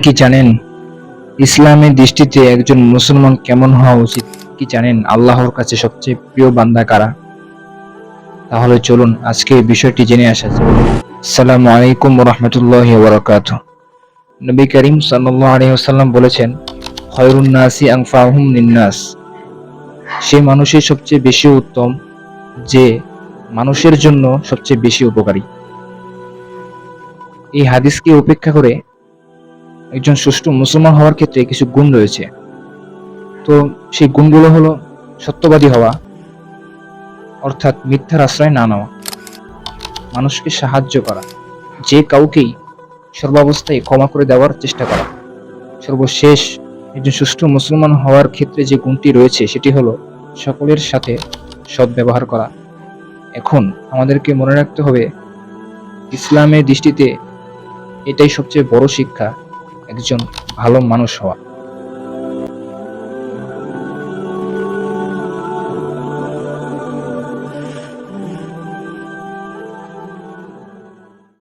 কি জানেন ইসলামের দৃষ্টিতে একজন মুসলমান কেমন হওয়া উচিত? কি জানেন আল্লাহর কাছে সবচেয়ে প্রিয় বান্দা কারা? তাহলে চলুন আজকে এই বিষয়টি জেনে আসা যাক। আসসালামু আলাইকুম ওয়া রাহমাতুল্লাহি ওয়া বারাকাতুহু। নবী করিম সাল্লাল্লাহু আলাইহি ওয়াসাল্লাম বলেছেন, খায়রুন নাসি আনফাহুম লিন-নাস। সে মানুষের সবচেয়ে বেশি উত্তম যে মানুষের জন্য সবচেয়ে বেশি উপকারী। এই হাদিসকে উপেক্ষা করে একজন সুষ্ঠু মুসলমান হওয়ার ক্ষেত্রে কিছু গুণ রয়েছে। তো সেই গুণগুলো হলো সত্যবাদী হওয়া, অর্থাৎ মিথ্যার আশ্রয় না নেওয়া, মানুষকে সাহায্য করা, যে কাউকেই সর্বাবস্থায় ক্ষমা করে দেওয়ার চেষ্টা করা। সর্বশেষ একজন সুষ্ঠু মুসলমান হওয়ার ক্ষেত্রে যে গুণটি রয়েছে সেটি হলো সকলের সাথে সদ্ব্যবহার করা। এখন আমাদেরকে মনে রাখতে হবে, ইসলামের দৃষ্টিতে এটাই সবচেয়ে বড় শিক্ষা, একজন ভালো মানুষ হওয়া।